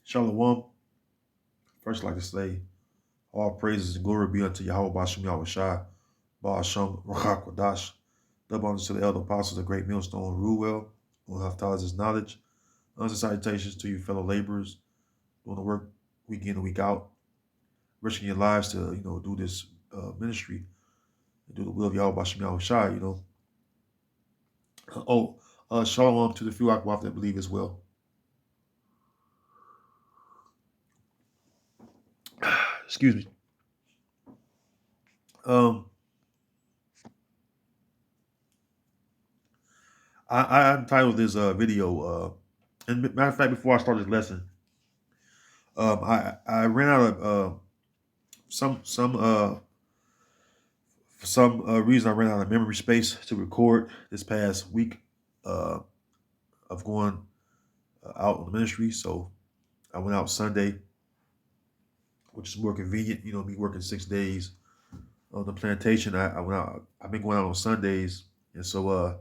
Shalom. First, I'd like to say, all praises and glory be unto Yahweh Bashem Yahweh Shai, Baal Shem, Rakak Wadash. Double honors to the elder apostles, the great millstone, rule well, who have taught us his knowledge. Honors and salutations to you fellow laborers, doing the work week in and week out, risking your lives to, do this ministry and do the will of Yahweh Bashem Yahweh Shai. Shalom to the few Akwaf that believe as well. Excuse me. Um, I entitled this video, and matter of fact, before I start this lesson, I ran out of some for some reason I ran out of memory space to record this past week uh, of going out on the ministry. So I went out Sunday, which is more convenient. Me working 6 days on the plantation. I went out. I've been going out on Sundays, and so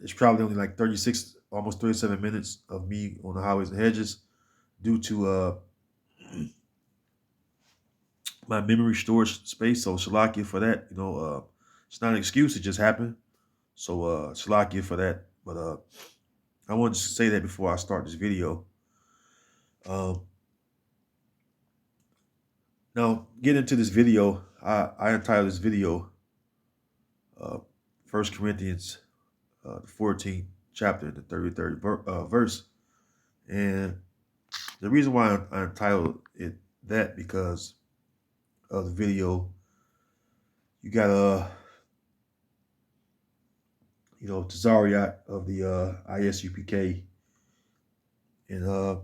it's probably only like 36, almost 37 minutes of me on the highways and hedges due to my memory storage space. So Shalakia for that. It's not an excuse. It just happened. So Shalakia for that. But I wanted to say that before I start this video. Um, Now, get into this video. I entitled this video uh, 1 Corinthians, the 14th chapter, the 33rd verse. And the reason why I entitled it that because of the video, you got Tazariot of the ISUPK, and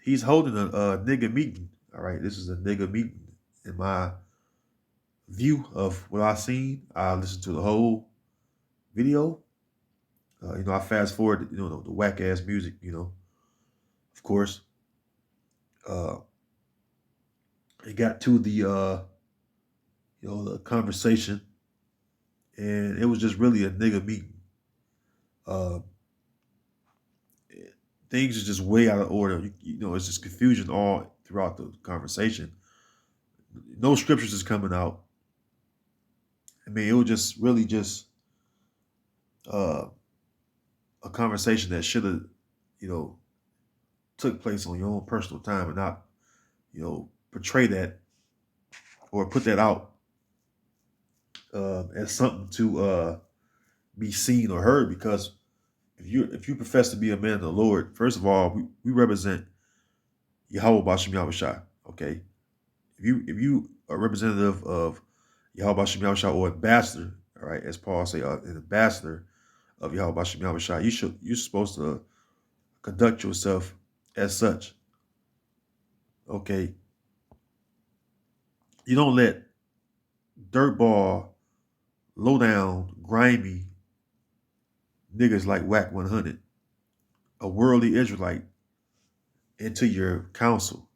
he's holding a nigga meeting. All right, this is a nigga meeting in my view of what I seen. I listened to the whole video. I fast forward, the whack ass music, of course. Uh, it got to the conversation, and it was just really a nigga meeting. Uh, Things are just way out of order. It's just confusion all throughout the conversation. No scriptures is coming out. I mean, it was just really just uh, a conversation that should have, took place on your own personal time and not, portray that or put that out as something to be seen or heard. Because if you profess to be a man of the Lord, first of all, we represent Yahweh Bashem Yahweh Shai. Okay, if you are representative of Yahweh Bashem Yahweh Shai or ambassador, all right, as Paul say, an ambassador of Yahweh Bashem Yahweh Shai, you're supposed to conduct yourself as such. Okay, you don't let dirtball, low down, grimy niggas like Whack 100, a worldly Israelite, into your counsel.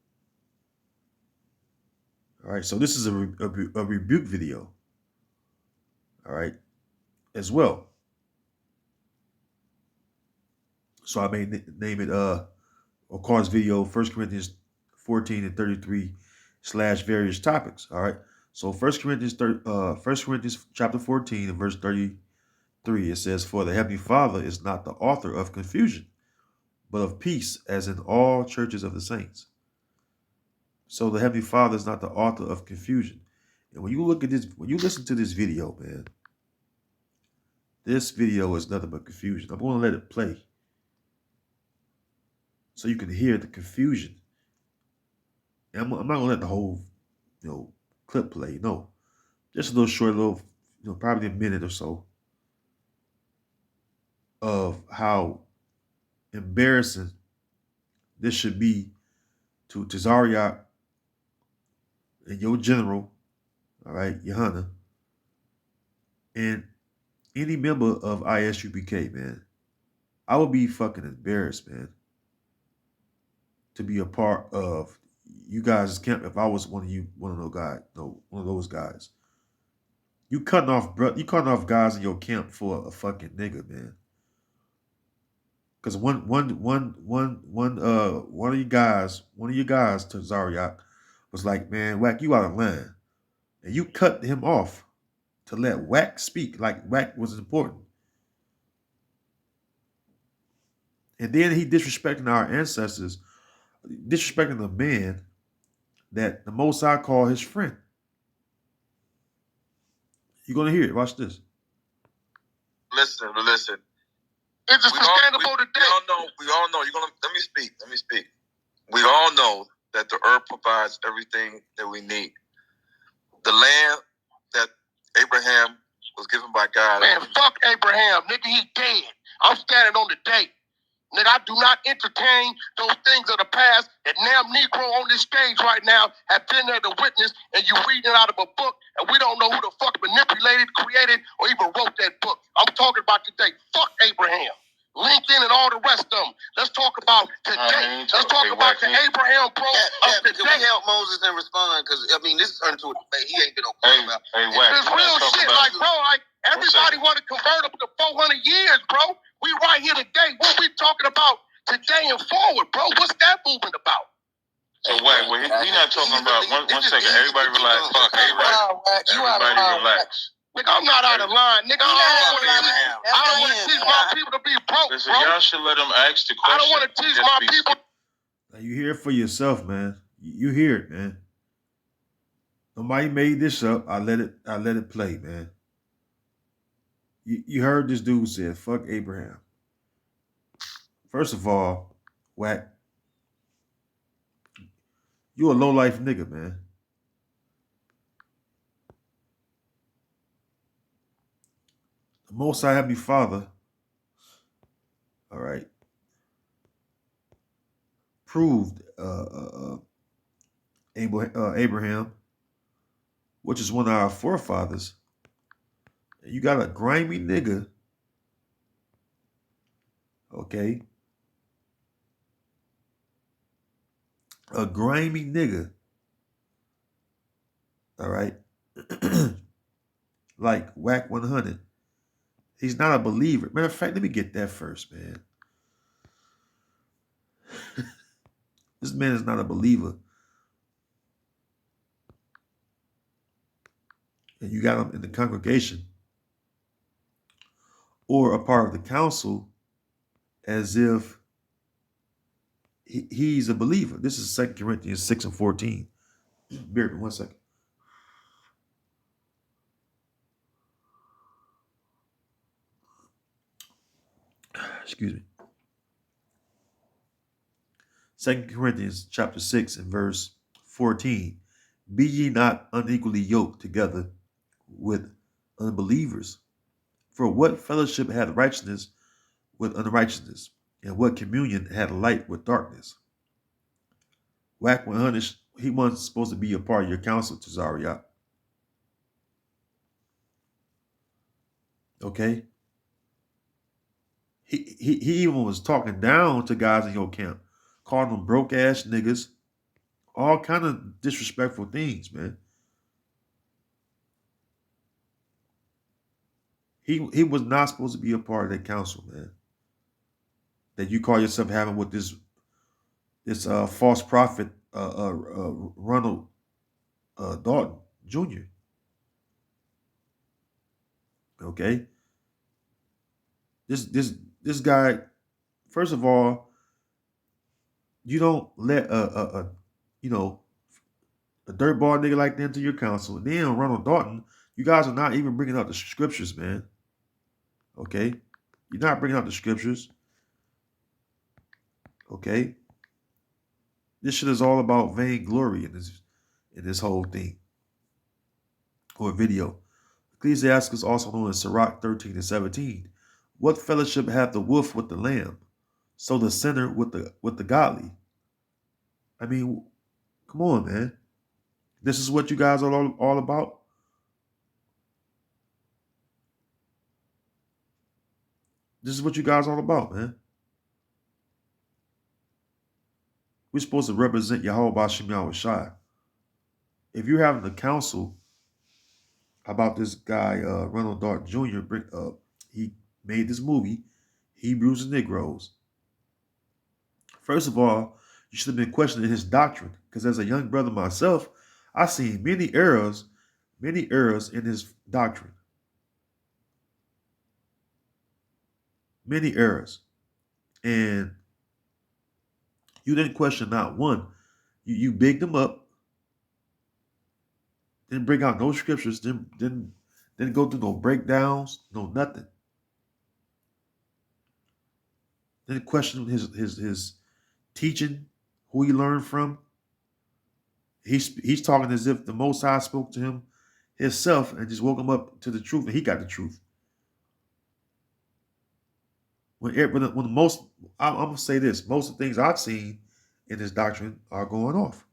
All right, so this is a rebuke video. All right, as well. So I may name it of course video 1 Corinthians 14 and 33 / various topics. All right. So 1 Corinthians chapter 14 and verse 33, it says, "For the Heavenly Father is not the author of confusion, but of peace, as in all churches of the saints." So the Heavenly Father is not the author of confusion. And when you look at this, when you listen to this video, man, this video is nothing but confusion. I'm going to let it play so you can hear the confusion. And I'm not going to let the whole, clip play. No, just a little short, probably a minute or so of how embarrassing this should be to Tazariak and your general, all right, Johanna, and any member of ISUPK, man. I would be fucking embarrassed, man, to be a part of you guys' camp if I was one of those guys, one of those guys. You cutting off guys in your camp for a fucking nigga, man. Because one of you guys to Zaryak was like, man, Wack, you out of line. And you cut him off to let Wack speak like Wack was important. And then he disrespecting our ancestors, disrespecting the man that the Most High call his friend. You're gonna hear it. Watch this. Listen. It's sustainable today. We all know. You're gonna let me speak. We all know that the earth provides everything that we need. The land that Abraham was given by God. Man, fuck Abraham, nigga. He dead. I'm standing on the date. Nigga, I do not entertain those things of the past. That damn Negro on this stage right now have been there to witness, and you reading out of a book, and we don't know who the fuck manipulated, created, or even wrote that book. I'm talking about today. Fuck Abraham, Lincoln, and all the rest of them. Let's talk about today. Let's talk about the Abraham pro of today. Can we help Moses and respond? Because, I mean, this is turned into a debate. He ain't been okay about it. It's real shit. Like, bro, like, everybody want to convert up to 400 years, bro. We right here today. What we talking about today and forward, bro? What's that movement about? So wait, we not talking about one second. Everybody relax. Fuck, everybody relax. Nigga, I'm not out of line. Nigga, I don't want to teach my people to be broke, listen, bro. Y'all should let them ask the question. I don't want to teach my people. Now you hear it for yourself, man. You hear it, man. Nobody made this up. I let it play, man. You heard this dude said, fuck Abraham. First of all, Wack, you a low-life nigga, man. The Most High Heavenly Father, all right, proved Abraham, which is one of our forefathers. And you got a grimy nigga, okay? A grimy nigga, all right? Like Wack 100. He's not a believer. Matter of fact, let me get that first, man. This man is not a believer. And you got him in the congregation or a part of the council as if he's a believer. This is 2 Corinthians 6 and 14. Bear with me 1 second. Excuse me. 2 Corinthians chapter 6 and verse 14. Be ye not unequally yoked together with unbelievers. For what fellowship had righteousness with unrighteousness? And what communion had light with darkness? Wack 100, he wasn't supposed to be a part of your council, Tazariot. Okay? He even was talking down to guys in your camp, calling them broke ass niggas, all kind of disrespectful things, man. He was not supposed to be a part of that council, man. That you call yourself having with this false prophet Ronald Dalton Jr. Okay, this guy. First of all, you don't let a dirtball nigga like that into your council. And then Ronald Dalton, you guys are not even bringing out the scriptures, man. Okay, you're not bringing out the scriptures. Okay, this shit is all about vainglory in this whole thing or video. Ecclesiastes, also known as Sirach 13 and 17. What fellowship hath the wolf with the lamb? So the sinner with the godly. I mean, come on, man. This is what you guys are all about. This is what you guys are all about, man. We're supposed to represent Yahweh Bashim Yahweh Shai. If you're having a council about this guy, Ronald Dalton Jr., he made this movie, Hebrews and Negroes. First of all, you should have been questioning his doctrine, because as a young brother myself, I seen many errors in his doctrine, many errors, and you didn't question not one. You bigged him up, didn't bring out no scriptures, didn't go through no breakdowns, no nothing. Didn't question his teaching, who he learned from. He's talking as if the Most High spoke to him himself and just woke him up to the truth, and he got the truth. When most, I'm gonna say this, most of the things I've seen in this doctrine are going off,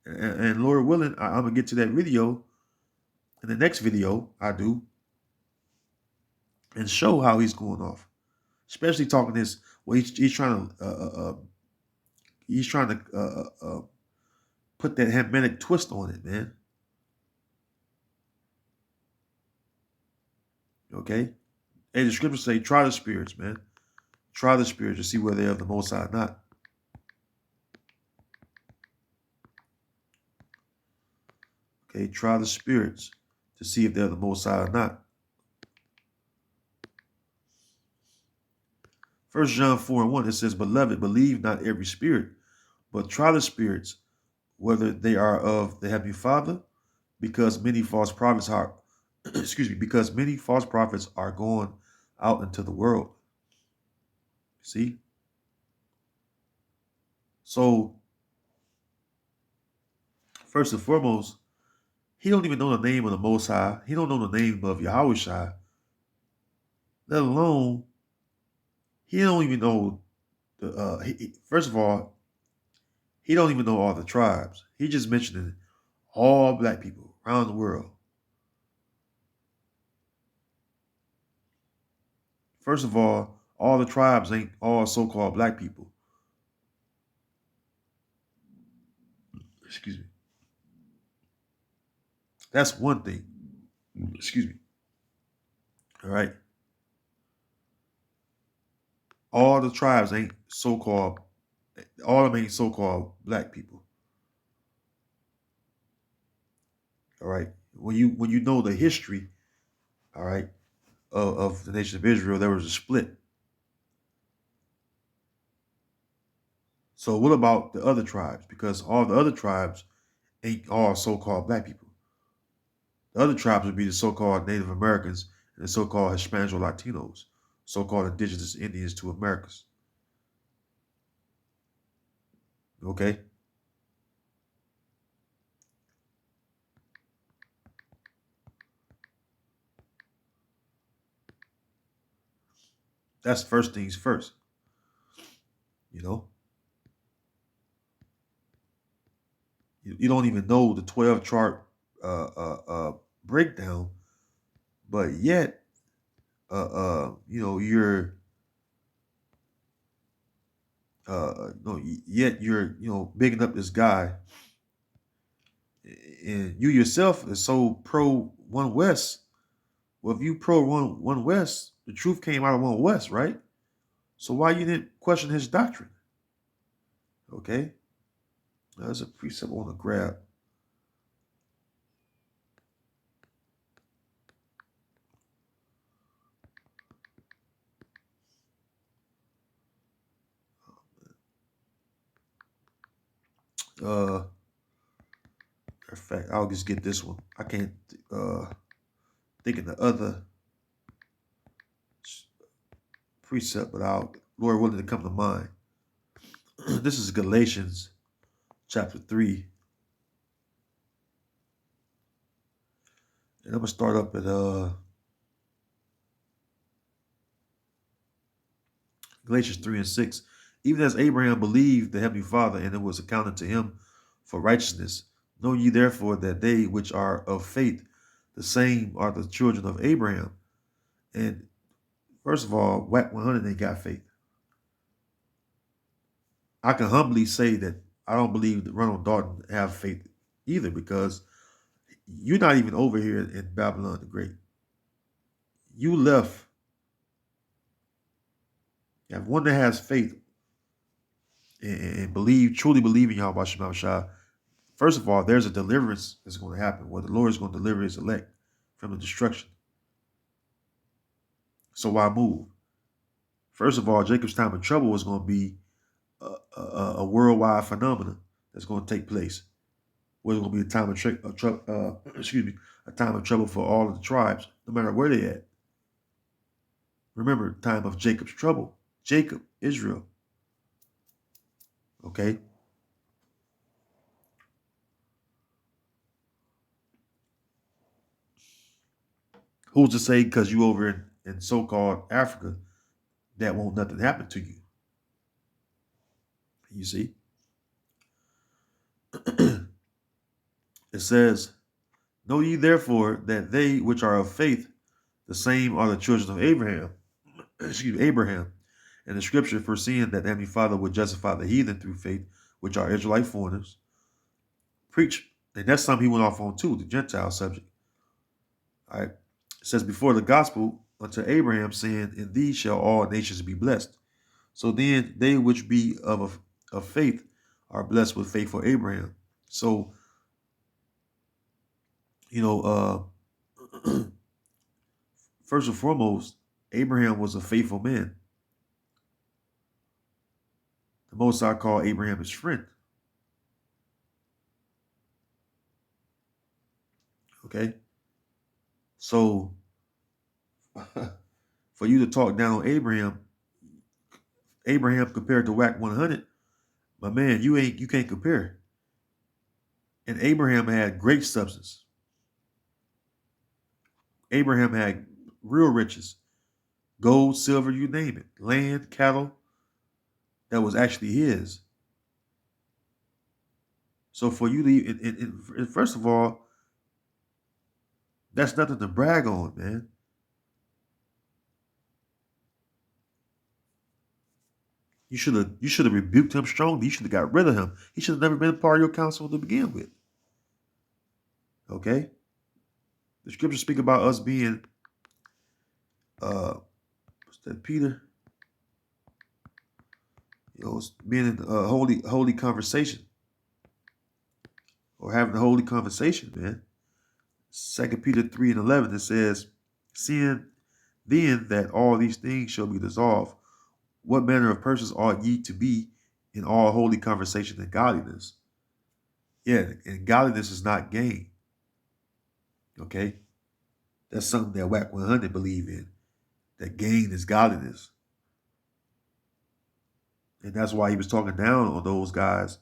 and Lord willing, I'm gonna get to that video in the next video I do and show how he's going off, especially talking this. Well, he's trying to put that Hermetic twist on it, man. Okay, hey, the scriptures say, "Try the spirits, man. Try the spirits to see whether they're of the Most High or not." Okay, try the spirits to see if they're the Most High or not. 1 John 4:1, it says, "Beloved, believe not every spirit, but try the spirits, whether they are of the Heavenly Father, because many false prophets are, because many false prophets are going out into the world." See? So, first and foremost, he don't even know the name of the Most High. He don't know the name of Yahushua. Let alone, he don't even know first of all, he don't even know all the tribes. He just mentioning all black people around the world. First of all the tribes ain't all so-called black people. Excuse me. That's one thing. Excuse me. All right. All the tribes ain't so-called, all of them ain't so-called black people. All right. When you know the history, all right, of the nation of Israel, there was a split. So what about the other tribes? Because all the other tribes ain't all so-called black people. The other tribes would be the so-called Native Americans and the so-called Hispanics or Latinos, so-called indigenous Indians to Americas. Okay? That's first things first. You know? You don't even know the 12 chart breakdown, but yet you're no, yet you're bigging up this guy, and you yourself is so pro One West. Well, if you pro One West, the truth came out of One West, right? So why you didn't question his doctrine? Okay, there's a precept I want to grab. In fact, I'll just get this one. I can't think of the other precept, but Lord willing to come to mind. This is Galatians chapter 3. And I'm gonna start up at Galatians 3:6. Even as Abraham believed the Heavenly Father, and it was accounted to him for righteousness. Know ye therefore that they which are of faith, the same are the children of Abraham. And first of all, WAC 100 ain't got faith. I can humbly say that I don't believe that Ronald Dalton have faith either, because you're not even over here in Babylon the Great. You left. You have one that has faith and truly believe in Yahweh Shem Shah, first of all, there's a deliverance that's going to happen where the Lord is going to deliver his elect from the destruction. So why move? First of all, Jacob's time of trouble is going to be a worldwide phenomenon that's going to take place. Where it's going to be a time of trouble, a time of trouble for all of the tribes, no matter where they at. Remember, time of Jacob's trouble. Jacob, Israel. Okay. Who's to say because you over in so-called Africa that won't nothing happen to you? You see? It says, know ye therefore that they which are of faith, the same are the children of Abraham. Abraham. And the scripture foreseeing that the Heavenly Father would justify the heathen through faith, which are Israelite foreigners, preach. And that's something he went off on too, the Gentile subject. All right. It says, before the gospel unto Abraham, saying, in thee shall all nations be blessed. So then they which be of faith are blessed with faith for Abraham. So, first and foremost, Abraham was a faithful man. The Most High called Abraham his friend. Okay? So, for you to talk down Abraham compared to WAC 100, my man, you can't compare. And Abraham had great substance. Abraham had real riches, gold, silver, you name it, land, cattle, that was actually his. So for you to, first of all, that's nothing to brag on, man. You should have rebuked him strongly. You should have got rid of him. He should have never been a part of your council to begin with. Okay? The scriptures speak about us being what's that, Peter? Being in a holy conversation. Or having a holy conversation, man. 2 Peter 3:11, it says, seeing then that all these things shall be dissolved, what manner of persons ought ye to be in all holy conversation and godliness? Yeah, and godliness is not gain. Okay? That's something that WAC 100 believe in. That gain is godliness. And that's why he was talking down on those guys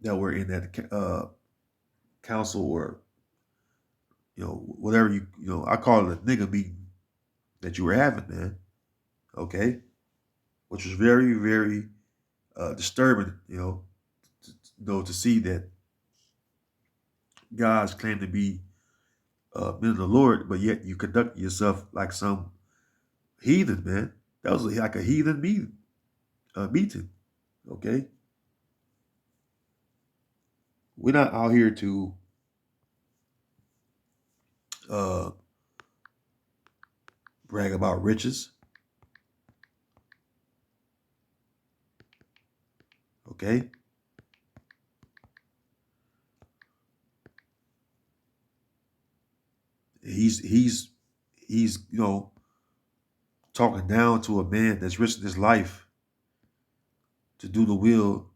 that were in that council, or whatever I call it a nigga meeting that you were having, man. Okay? Which was very, very disturbing, to see that guys claim to be men of the Lord, but yet you conduct yourself like some heathen, man. That was like a heathen meeting. Okay? We're not out here to brag about riches. Okay? He's talking down to a man that's risking his life to do the will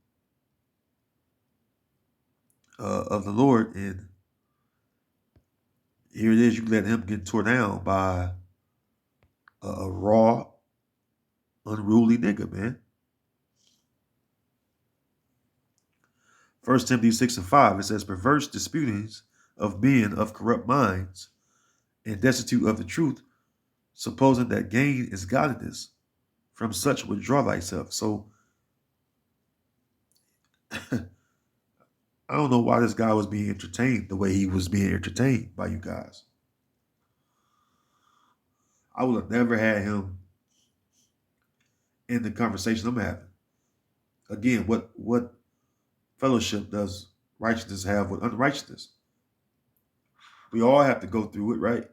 of the Lord, and here it is, you let him get torn down by a raw, unruly nigga, man. 1 Timothy 6:5, it says, perverse disputings of men of corrupt minds and destitute of the truth, supposing that gain is godliness. From such withdraw thyself. So I don't know why this guy was being entertained the way he was being entertained by you guys. I would have never had him in the conversation I'm having. Again, what fellowship does righteousness have with unrighteousness? We all have to go through it, right?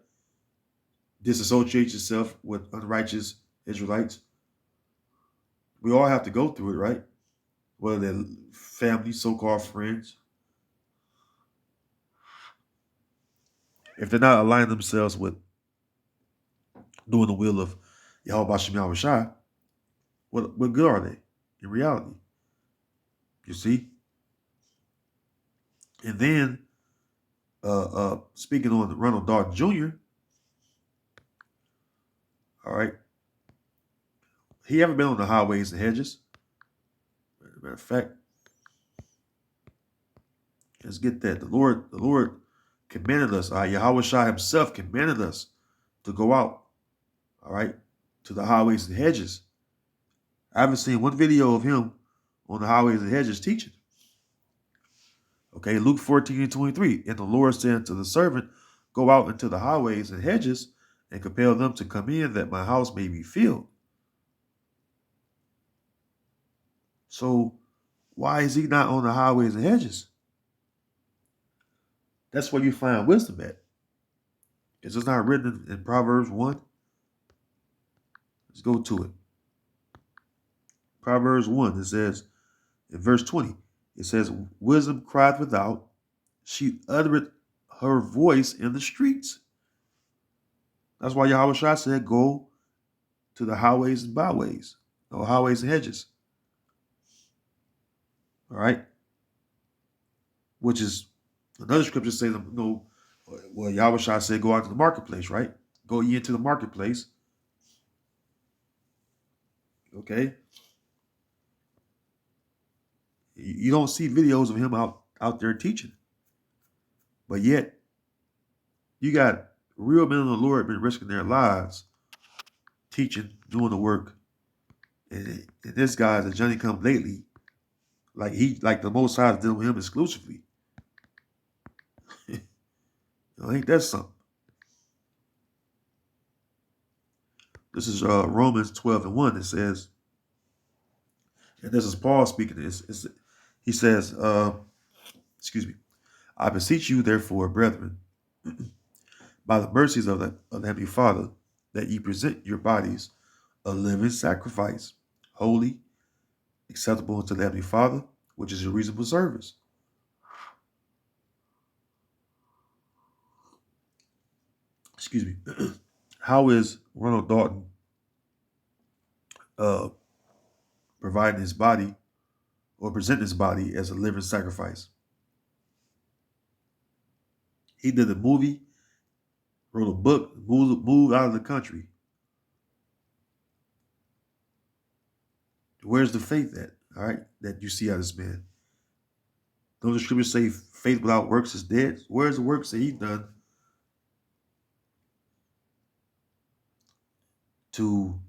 Disassociate yourself with unrighteous Israelites. We all have to go through it, right? Whether they're family, so-called friends. If they're not aligning themselves with doing the will of Yahweh Shem Yahweh Shai, what good are they in reality? You see? And then, speaking on Ronald Darton Jr., all right, he ever been on the highways and hedges? Matter of fact, let's get that. The Lord commanded us, Yahweh Shai himself commanded us to go out, all right, to the highways and hedges. I haven't seen one video of him on the highways and hedges teaching. Okay, Luke 14:23. And the Lord said to the servant, go out into the highways and hedges and compel them to come in that my house may be filled. So why is he not on the highways and hedges? That's where you find wisdom at. Is this not written in Proverbs 1? Let's go to it. Proverbs 1, it says, in verse 20, it says, wisdom crieth without, she uttereth her voice in the streets. That's why Yahweh Shai said, go to the highways and byways, or highways and hedges. All right? Which is another scripture says, no, well, Yahweh Shai said, go out to the marketplace, right? Go ye into the marketplace. Okay? You don't see videos of him out there teaching. But yet, you got real men of the Lord been risking their lives teaching, doing the work. And this guy's a Johnny come lately. Like the Most High is dealing with him exclusively. Ain't that something? This is Romans 12:1. It says, and this is Paul speaking. He says, excuse me, I beseech you, therefore, brethren, by the mercies of the Heavenly Father, that ye present your bodies a living sacrifice, holy, acceptable unto the Heavenly Father, which is your reasonable service. Excuse me. How is Ronald Dalton providing his body or presenting his body as a living sacrifice? He did a movie, wrote a book, moved out of the country. Where's the faith at? All right, that you see out of this man. Don't the scriptures say faith without works is dead? Where's the works that he's done to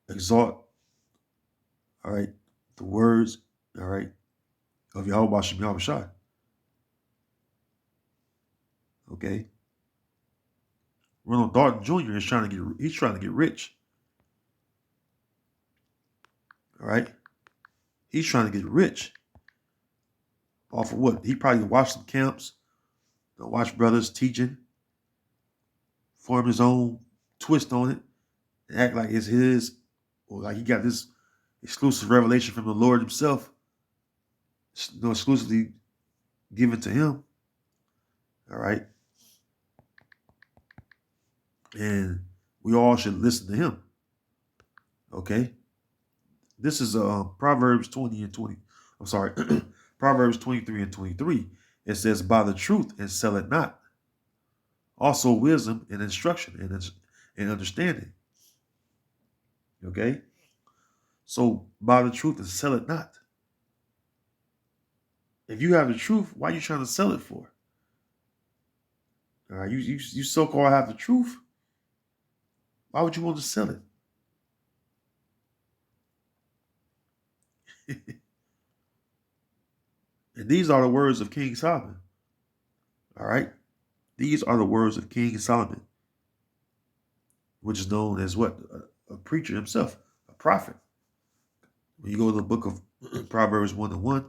exalt, all right, the words, all right, of Yahweh Shem Yahweh Shai? Okay. Ronald Dalton Jr. is trying to get rich. All right. He's trying to get rich. Off of what? He probably watched some camps, watch brothers teaching, form his own twist on it, and act like it's his, or like he got this exclusive revelation from the Lord himself, exclusively given to him. All right. And we all should listen to him. Okay. This is Proverbs 20 and 20. I'm sorry. Proverbs 23:23. It says, buy the truth and sell it not. Also wisdom and instruction and understanding. Okay. So buy the truth and sell it not. If you have the truth, why are you trying to sell it for? All right. You so-called have the truth. Why would you want to sell it? And these are the words of King Solomon. All right. These are the words of King Solomon, which is known as what? A preacher himself, a prophet. When you go to the book of Proverbs 1:1,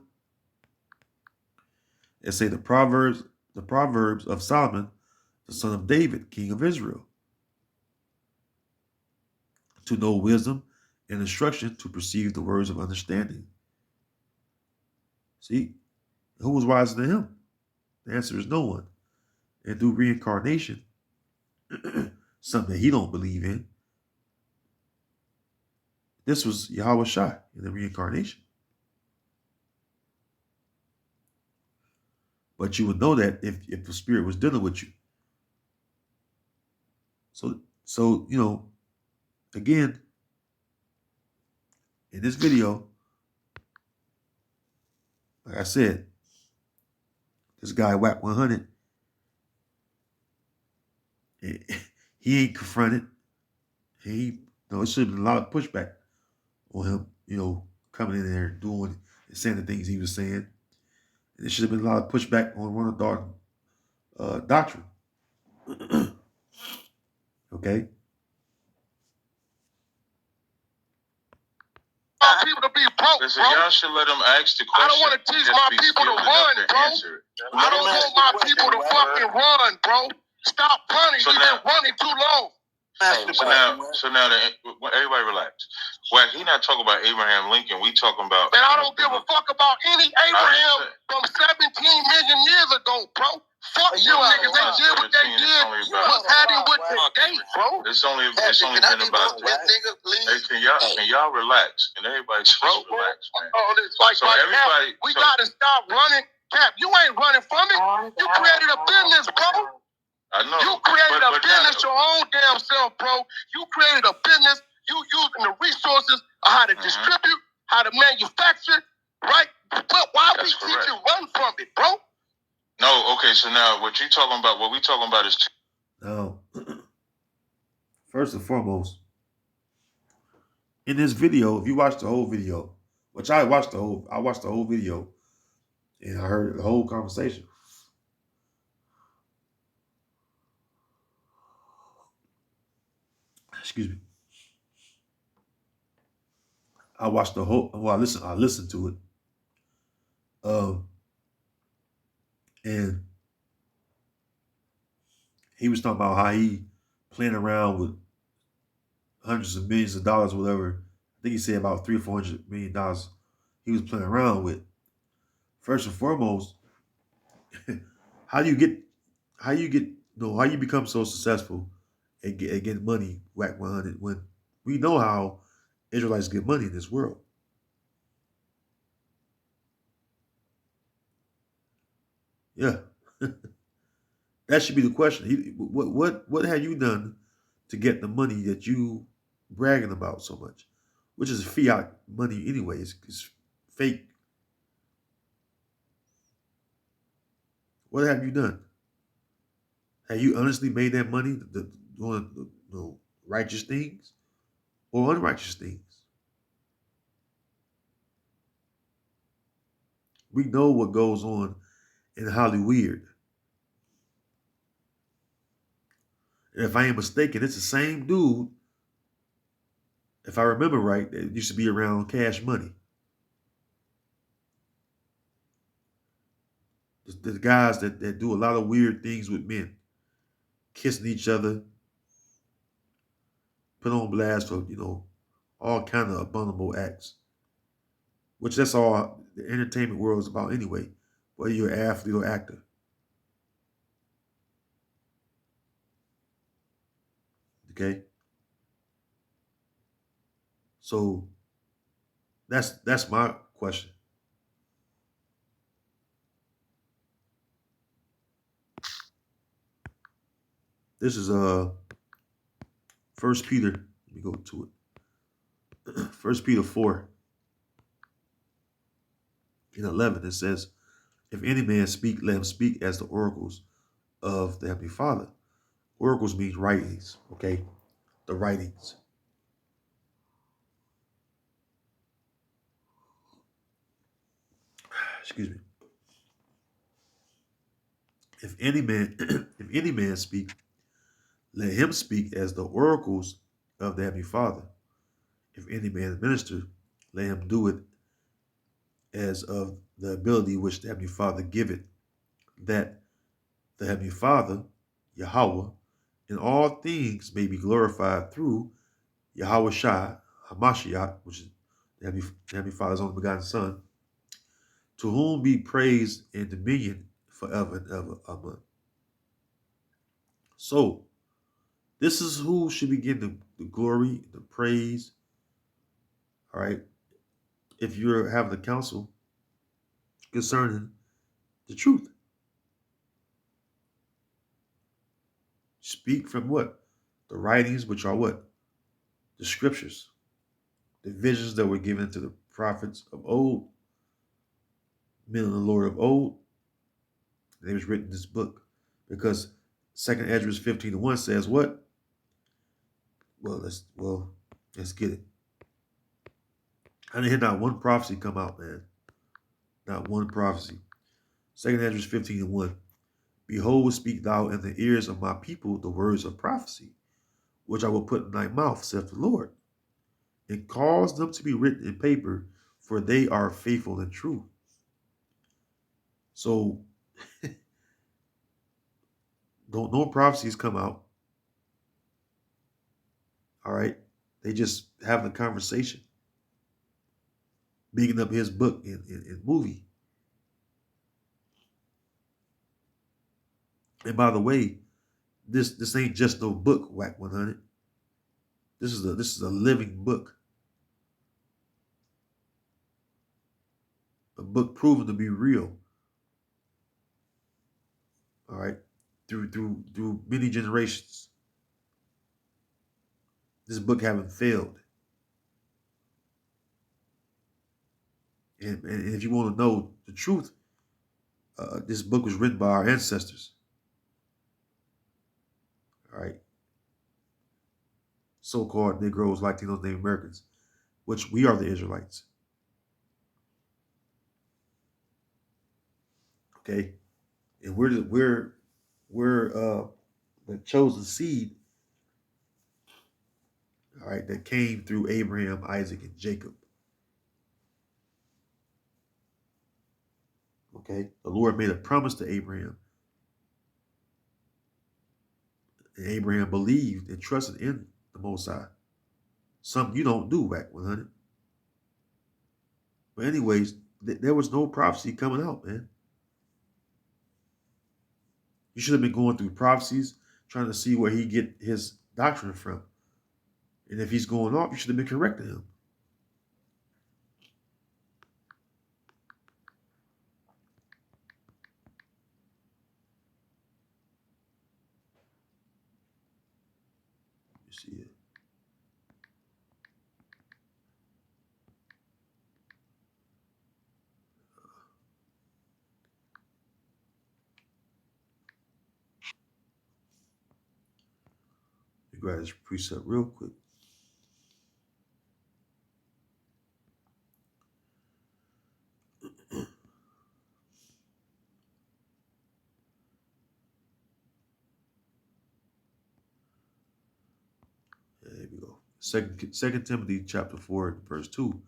it say the Proverbs of Solomon, the son of David, king of Israel, to know wisdom and instruction to perceive the words of understanding. See, who was wiser than him? The answer is no one. And through reincarnation, something that he don't believe in, this was Yahweh Shai in the reincarnation. But you would know that if the spirit was dealing with you. So again, in this video, like I said, this guy Whack 100, he ain't confronted. It should have been a lot of pushback on him, coming in there doing and saying the things he was saying. And there should have been a lot of pushback on one of the doctrine. Okay. People to be broke, listen, bro. Y'all should let them ask the question. I don't want to teach my people to run, bro. I don't want my people to fucking run, bro. Stop running. You've been running too long. So now, everybody relax. Well, he not talking about Abraham Lincoln. We talking about. Man, I don't give a fuck about any Abraham from 17 million years ago, bro. Fuck you niggas. They did what they did. What's happening with today, bro? It's only been about this. Hey, can y'all relax? Can everybody just relax, man? So everybody, we gotta stop running. Cap, you ain't running from it. You created a business, bro. I know. You created a business your own damn self, bro. You created a business. You using the resources of how to distribute, how to manufacture, right? But why we teach you run from it, bro? No, okay, so now what we talking about is... Now, first and foremost, in this video, if you watch the whole video, which I watched the whole video, and I heard the whole conversation. Excuse me. I listened to it. And he was talking about how he playing around with hundreds of millions of dollars, whatever. I think he said about $300-400 million he was playing around with. First and foremost, how you become so successful and get money, Whack 100, when we know how Israelites get money in this world. Yeah. That should be the question. What have you done to get the money that you bragging about so much? Which is fiat money anyway. It's fake. What have you done? Have you honestly made that money doing righteous things or unrighteous things? We know what goes on in Hollywood. And if I ain't mistaken, it's the same dude, if I remember right, that used to be around Cash Money. The guys that do a lot of weird things with men, kissing each other, put on blast for, all kind of abominable acts, which that's all the entertainment world is about anyway, whether you're an athlete or actor. Okay? So that's my question. This is 1 Peter. Let me go to it. 1 Peter 4:11. It says, if any man speak, let him speak as the oracles of the Heavenly Father. Oracles means writings, okay? The writings. Excuse me. If any man speak, let him speak as the oracles of the Heavenly Father. If any man minister, let him do it as of the ability which the Heavenly Father giveth, that the Heavenly Father, Yahweh, in all things may be glorified through Yahweh Shai Hamashiach, which is the Heavenly Father's only begotten Son, to whom be praise and dominion forever and ever. Amen. So, this is who should be getting the glory, the praise. All right. If you're having a council concerning the truth, speak from what? The writings, which are what? The scriptures, the visions that were given to the prophets of old, men of the Lord of old. They was written in this book. Because 2nd Ezra 15:1 says what? Let's get it. I didn't hear not one prophecy come out, man. Not one prophecy. 2nd Ezra 15:1. Behold, speak thou in the ears of my people the words of prophecy, which I will put in thy mouth, saith the Lord, and cause them to be written in paper, for they are faithful and true. So, don't no prophecies come out. All right. They just having a conversation, bigging up his book in movie. And by the way, this ain't just no book, Whack 100. This is a living book. A book proven to be real. All right. Through many generations. This book haven't failed. And if you want to know the truth, this book was written by our ancestors. All right. So-called Negroes, Latinos, Native Americans, which we are the Israelites. Okay. And we're the chosen seed, all right, that came through Abraham, Isaac, and Jacob. Okay. The Lord made a promise to Abraham. And Abraham believed and trusted in the Most High. Something you don't do, Whack 100. But anyways, there was no prophecy coming out, man. You should have been going through prophecies, trying to see where he get his doctrine from. And if he's going off, you should have been correcting him. You see it. You grab this precept real quick. There we go. Second Timothy chapter 4, verse 2.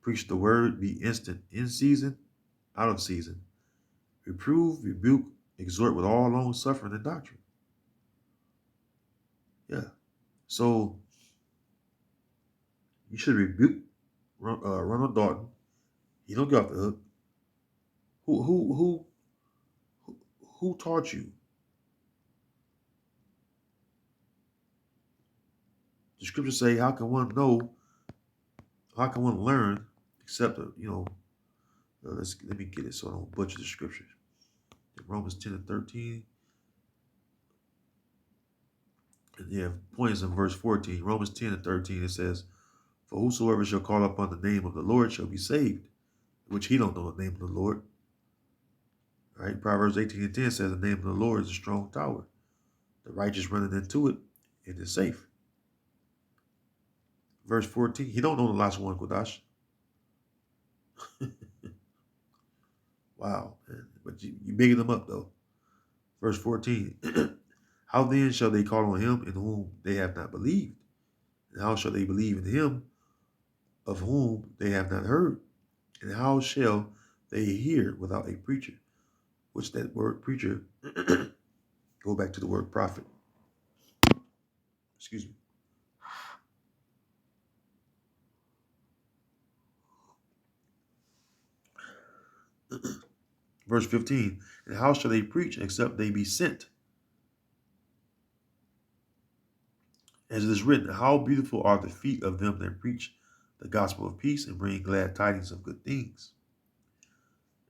Preach the word, be instant in season, out of season. Reprove, rebuke, exhort with all long suffering and doctrine. Yeah. So you should rebuke Ronald Dalton. He don't get off the hook. Who taught you? The scriptures say, how can one know? How can one learn except let me get it so I don't butcher the scriptures. Romans 10 and 13. And yeah, point is in verse 14. Romans 10 and 13, it says, for whosoever shall call upon the name of the Lord shall be saved, which he don't know the name of the Lord. All right. Proverbs 18 and 10 says the name of the Lord is a strong tower. The righteous running into it and is safe. Verse 14, he don't know the last one, Kodash. Wow, man. But you bigging them up though. Verse 14, how then shall they call on him in whom they have not believed? And how shall they believe in him of whom they have not heard? And how shall they hear without a preacher? Which that word preacher, go back to the word prophet. Excuse me. Verse 15, and how shall they preach except they be sent? As it is written, how beautiful are the feet of them that preach the gospel of peace and bring glad tidings of good things.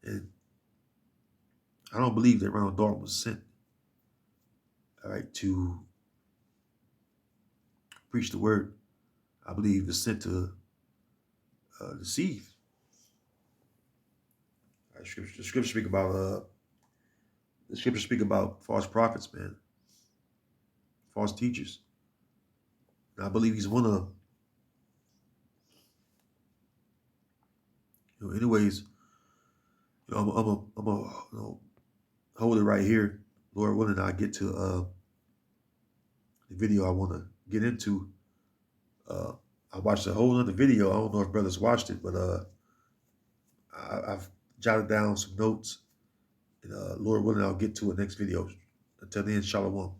And I don't believe that Ronald Dalton was sent, all right, to preach the word. I believe it's sent to deceive. The scripture speak about false prophets, man, false teachers. And I believe he's one of them. Anyways, I'm a hold it right here. Lord willing, I get to the video I want to get into. I watched a whole other video. I don't know if brothers watched it, but I've jotted down some notes. And Lord willing, I'll get to it next video. Until then, shalom.